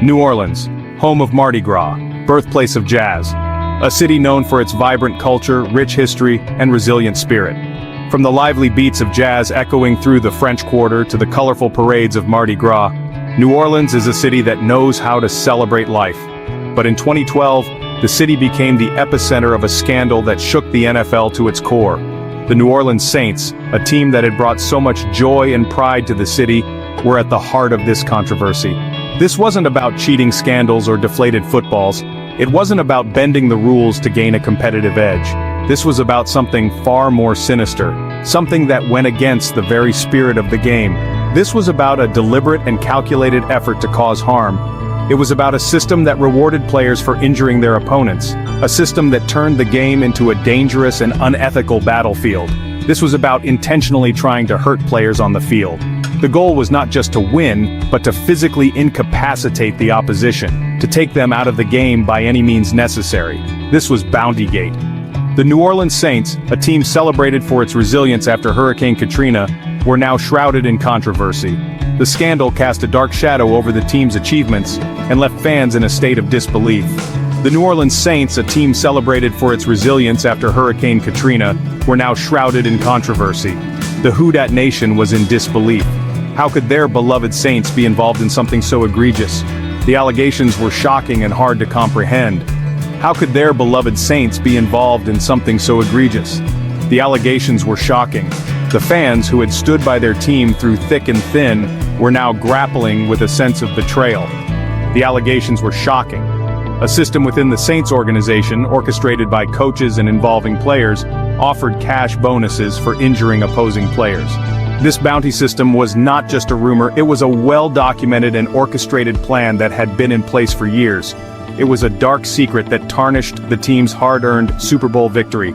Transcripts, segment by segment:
New Orleans, home of Mardi Gras, birthplace of jazz. A city known for its vibrant culture, rich history, and resilient spirit. From the lively beats of jazz echoing through the French Quarter to the colorful parades of Mardi Gras, New Orleans is a city that knows how to celebrate life. But in 2012, the city became the epicenter of a scandal that shook the NFL to its core. The New Orleans Saints, a team that had brought so much joy and pride to the city, were at the heart of this controversy. This wasn't about cheating scandals or deflated footballs. It wasn't about bending the rules to gain a competitive edge. This was about something far more sinister, something that went against the very spirit of the game. This was about a deliberate and calculated effort to cause harm. It was about a system that rewarded players for injuring their opponents, a system that turned the game into a dangerous and unethical battlefield. This was about intentionally trying to hurt players on the field. The goal was not just to win, but to physically incapacitate the opposition, to take them out of the game by any means necessary. This was Bountygate. The New Orleans Saints, a team celebrated for its resilience after Hurricane Katrina, were now shrouded in controversy. The scandal cast a dark shadow over the team's achievements and left fans in a state of disbelief. The New Orleans Saints, a team celebrated for its resilience after Hurricane Katrina, were now shrouded in controversy. The Who Dat Nation was in disbelief. How could their beloved Saints be involved in something so egregious? The allegations were shocking and hard to comprehend. How could their beloved Saints be involved in something so egregious? The allegations were shocking. The fans who had stood by their team through thick and thin were now grappling with a sense of betrayal. The allegations were shocking. A system within the Saints organization, orchestrated by coaches and involving players, offered cash bonuses for injuring opposing players. This bounty system was not just a rumor, it was a well-documented and orchestrated plan that had been in place for years. It was a dark secret that tarnished the team's hard-earned Super Bowl victory.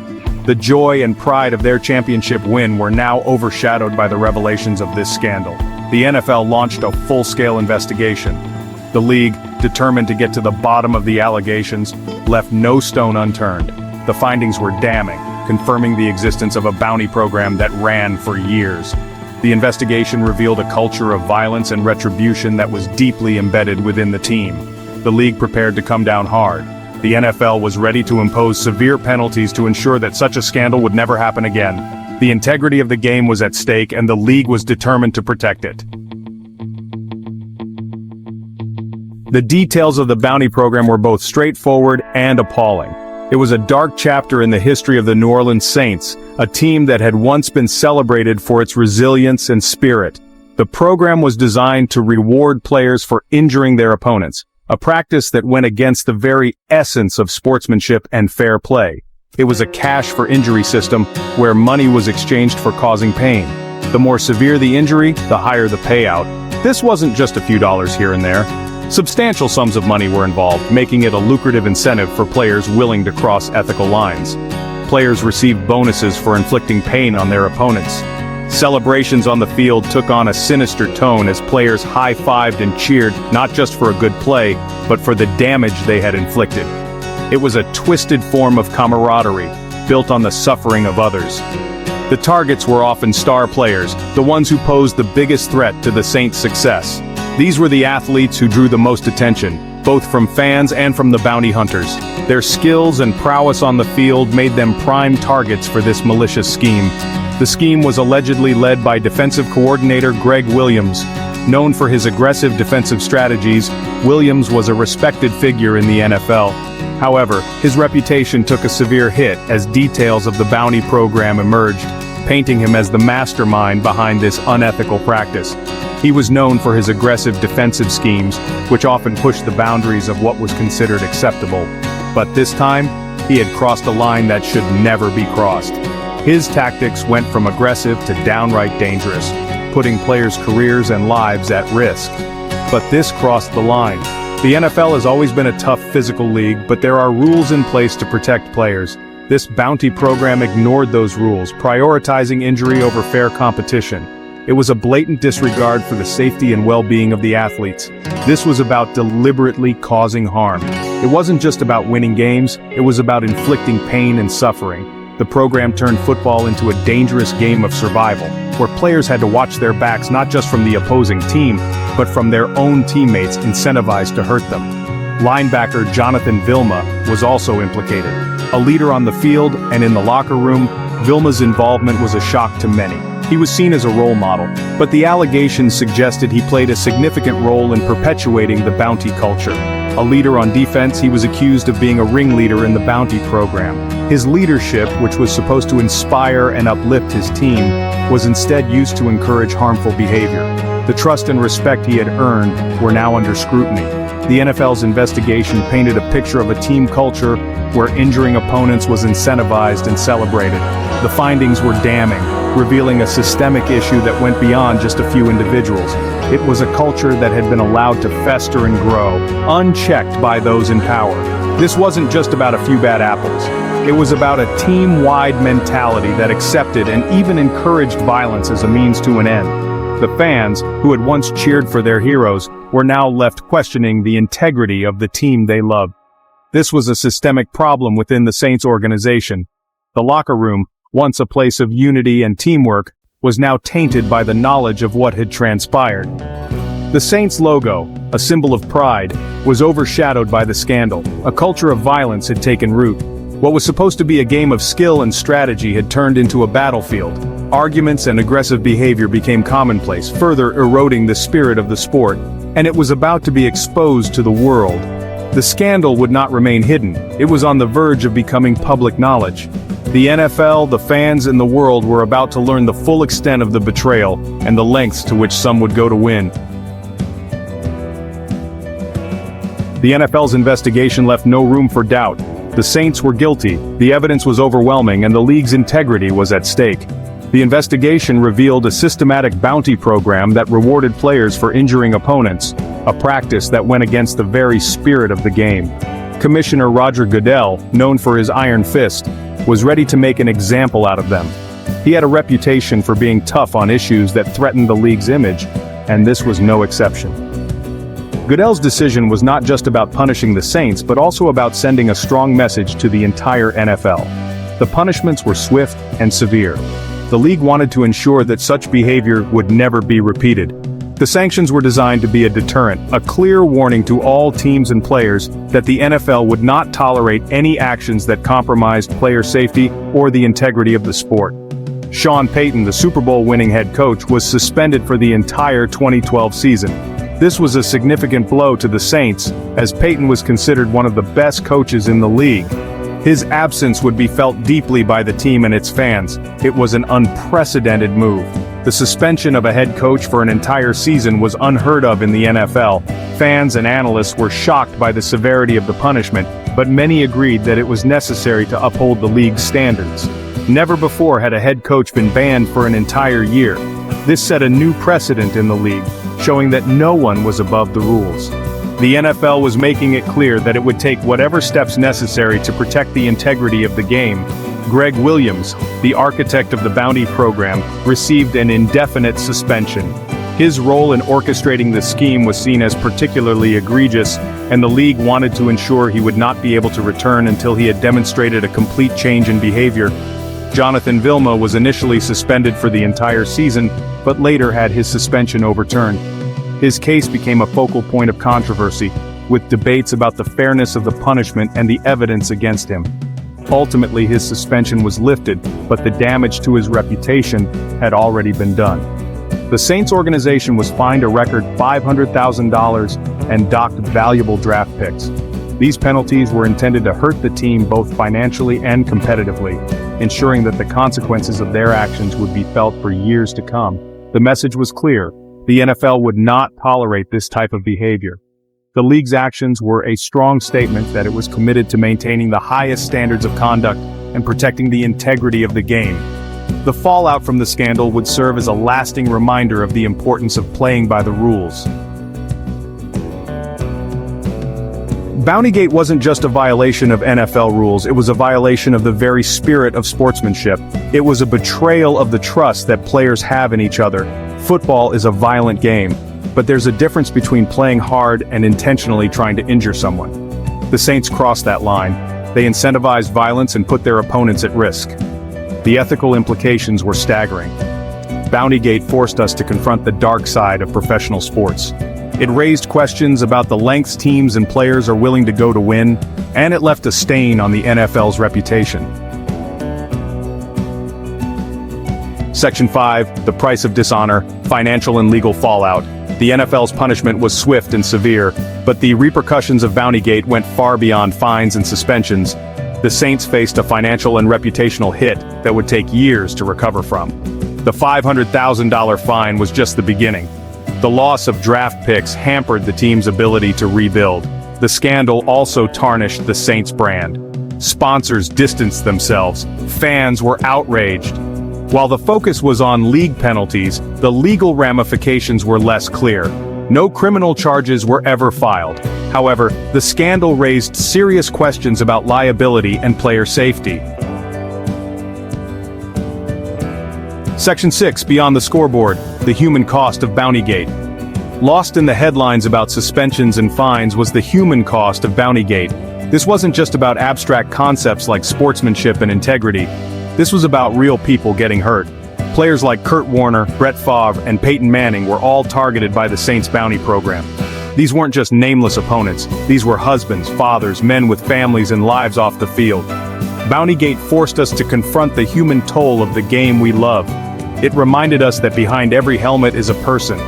The joy and pride of their championship win were now overshadowed by the revelations of this scandal. The NFL launched a full-scale investigation. The league, determined to get to the bottom of the allegations, left no stone unturned. The findings were damning, confirming the existence of a bounty program that ran for years. The investigation revealed a culture of violence and retribution that was deeply embedded within the team. The league prepared to come down hard. The NFL was ready to impose severe penalties to ensure that such a scandal would never happen again. The integrity of the game was at stake, and the league was determined to protect it. The details of the bounty program were both straightforward and appalling. It was a dark chapter in the history of the New Orleans Saints, a team that had once been celebrated for its resilience and spirit. The program was designed to reward players for injuring their opponents, a practice that went against the very essence of sportsmanship and fair play. It was a cash-for-injury system where money was exchanged for causing pain. The more severe the injury, the higher the payout. This wasn't just a few dollars here and there. Substantial sums of money were involved, making it a lucrative incentive for players willing to cross ethical lines. Players received bonuses for inflicting pain on their opponents. Celebrations on the field took on a sinister tone as players high-fived and cheered not just for a good play, but for the damage they had inflicted. It was a twisted form of camaraderie, built on the suffering of others. The targets were often star players, the ones who posed the biggest threat to the Saints' success. These were the athletes who drew the most attention, both from fans and from the bounty hunters. Their skills and prowess on the field made them prime targets for this malicious scheme. The scheme was allegedly led by defensive coordinator Greg Williams. Known for his aggressive defensive strategies, Williams was a respected figure in the NFL. However, his reputation took a severe hit as details of the bounty program emerged, painting him as the mastermind behind this unethical practice. He was known for his aggressive defensive schemes, which often pushed the boundaries of what was considered acceptable. But this time, he had crossed a line that should never be crossed. His tactics went from aggressive to downright dangerous, putting players' careers and lives at risk. But this crossed the line. The NFL has always been a tough physical league, but there are rules in place to protect players. This bounty program ignored those rules, prioritizing injury over fair competition. It was a blatant disregard for the safety and well-being of the athletes. This was about deliberately causing harm. It wasn't just about winning games, it was about inflicting pain and suffering. The program turned football into a dangerous game of survival, where players had to watch their backs not just from the opposing team, but from their own teammates incentivized to hurt them. Linebacker Jonathan Vilma was also implicated. A leader on the field and in the locker room, Vilma's involvement was a shock to many. He was seen as a role model, but the allegations suggested he played a significant role in perpetuating the bounty culture. A leader on defense, he was accused of being a ringleader in the bounty program. His leadership, which was supposed to inspire and uplift his team, was instead used to encourage harmful behavior. The trust and respect he had earned were now under scrutiny. The NFL's investigation painted a picture of a team culture where injuring opponents was incentivized and celebrated. The findings were damning, revealing a systemic issue that went beyond just a few individuals. It was a culture that had been allowed to fester and grow, unchecked by those in power. This wasn't just about a few bad apples. It was about a team-wide mentality that accepted and even encouraged violence as a means to an end. The fans, who had once cheered for their heroes, were now left questioning the integrity of the team they loved. This was a systemic problem within the Saints organization. The locker room, once a place of unity and teamwork, was now tainted by the knowledge of what had transpired. The Saints logo, a symbol of pride, was overshadowed by the scandal. A culture of violence had taken root. What was supposed to be a game of skill and strategy had turned into a battlefield. Arguments and aggressive behavior became commonplace, further eroding the spirit of the sport, and it was about to be exposed to the world. The scandal would not remain hidden. It was on the verge of becoming public knowledge. The NFL, the fans, and the world were about to learn the full extent of the betrayal and the lengths to which some would go to win. The NFL's investigation left no room for doubt. The Saints were guilty, the evidence was overwhelming, and the league's integrity was at stake. The investigation revealed a systematic bounty program that rewarded players for injuring opponents, a practice that went against the very spirit of the game. Commissioner Roger Goodell, known for his iron fist, was ready to make an example out of them. He had a reputation for being tough on issues that threatened the league's image, and this was no exception. Goodell's decision was not just about punishing the Saints, but also about sending a strong message to the entire NFL. The punishments were swift and severe. The league wanted to ensure that such behavior would never be repeated. The sanctions were designed to be a deterrent, a clear warning to all teams and players that the NFL would not tolerate any actions that compromised player safety or the integrity of the sport. Sean Payton, the Super Bowl-winning head coach, was suspended for the entire 2012 season. This was a significant blow to the Saints, as Payton was considered one of the best coaches in the league. His absence would be felt deeply by the team and its fans. It was an unprecedented move. The suspension of a head coach for an entire season was unheard of in the NFL. Fans and analysts were shocked by the severity of the punishment, but many agreed that it was necessary to uphold the league's standards. Never before had a head coach been banned for an entire year. This set a new precedent in the league, showing that no one was above the rules. The NFL was making it clear that it would take whatever steps necessary to protect the integrity of the game. Greg Williams, the architect of the bounty program, received an indefinite suspension. His role in orchestrating the scheme was seen as particularly egregious, and the league wanted to ensure he would not be able to return until he had demonstrated a complete change in behavior. Jonathan Vilma was initially suspended for the entire season, but later had his suspension overturned. His case became a focal point of controversy, with debates about the fairness of the punishment and the evidence against him. Ultimately, his suspension was lifted, but the damage to his reputation had already been done. The Saints organization was fined a record $500,000 and docked valuable draft picks. These penalties were intended to hurt the team both financially and competitively, ensuring that the consequences of their actions would be felt for years to come. The message was clear. The NFL would not tolerate this type of behavior. The league's actions were a strong statement that it was committed to maintaining the highest standards of conduct and protecting the integrity of the game. The fallout from the scandal would serve as a lasting reminder of the importance of playing by the rules. Bountygate wasn't just a violation of NFL rules, it was a violation of the very spirit of sportsmanship. It was a betrayal of the trust that players have in each other. Football is a violent game, but there's a difference between playing hard and intentionally trying to injure someone. The Saints crossed that line. They incentivized violence and put their opponents at risk. The ethical implications were staggering. Bountygate forced us to confront the dark side of professional sports. It raised questions about the lengths teams and players are willing to go to win, and it left a stain on the NFL's reputation. Section 5, the price of dishonor, financial and legal fallout. The NFL's punishment was swift and severe, but the repercussions of Bountygate went far beyond fines and suspensions. The Saints faced a financial and reputational hit that would take years to recover from. The $500,000 fine was just the beginning. The loss of draft picks hampered the team's ability to rebuild. The scandal also tarnished the Saints brand. Sponsors distanced themselves. Fans were outraged. While the focus was on league penalties, the legal ramifications were less clear. No criminal charges were ever filed. However, the scandal raised serious questions about liability and player safety. Section 6, Beyond the Scoreboard, the human cost of Bountygate. Lost in the headlines about suspensions and fines was the human cost of Bountygate. This wasn't just about abstract concepts like sportsmanship and integrity. This was about real people getting hurt. Players like Kurt Warner, Brett Favre, and Peyton Manning were all targeted by the Saints bounty program. These weren't just nameless opponents, these were husbands, fathers, men with families and lives off the field. Bountygate forced us to confront the human toll of the game we love. It reminded us that behind every helmet is a person,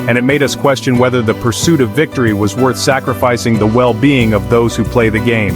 and it made us question whether the pursuit of victory was worth sacrificing the well-being of those who play the game.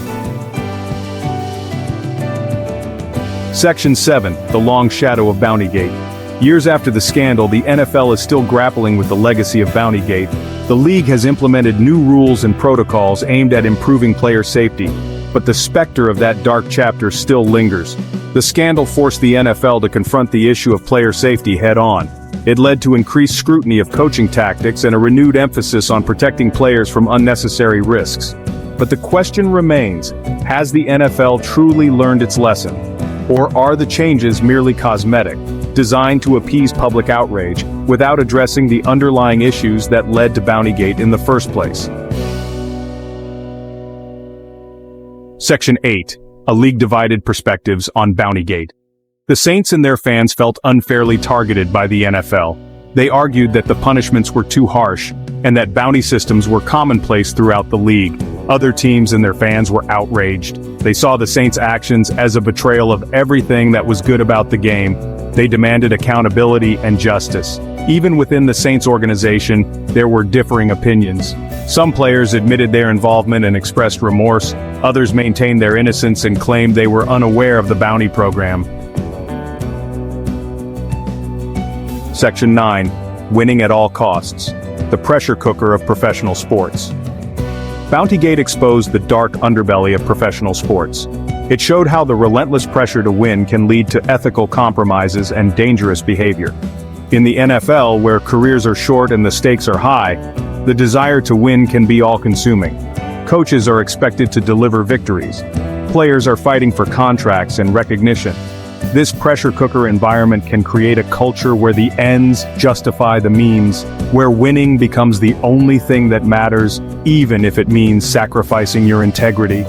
Section 7, the long shadow of Bountygate. Years after the scandal, the NFL is still grappling with the legacy of Bountygate. The league has implemented new rules and protocols aimed at improving player safety, but the specter of that dark chapter still lingers. The scandal forced the NFL to confront the issue of player safety head-on. It led to increased scrutiny of coaching tactics and a renewed emphasis on protecting players from unnecessary risks. But the question remains, has the NFL truly learned its lesson? Or are the changes merely cosmetic, designed to appease public outrage, without addressing the underlying issues that led to Bountygate in the first place? Section 8, a league divided perspectives on Bountygate. The Saints and their fans felt unfairly targeted by the NFL. They argued that the punishments were too harsh, and that bounty systems were commonplace throughout the league. Other teams and their fans were outraged. They saw the Saints' actions as a betrayal of everything that was good about the game. They demanded accountability and justice. Even within the Saints organization, there were differing opinions. Some players admitted their involvement and expressed remorse. Others maintained their innocence and claimed they were unaware of the bounty program. Section 9, winning at all costs. The pressure cooker of professional sports. Bountygate exposed the dark underbelly of professional sports. It showed how the relentless pressure to win can lead to ethical compromises and dangerous behavior. In the NFL, where careers are short and the stakes are high, the desire to win can be all-consuming. Coaches are expected to deliver victories. Players are fighting for contracts and recognition. This pressure cooker environment can create a culture where the ends justify the means, where winning becomes the only thing that matters, even if it means sacrificing your integrity.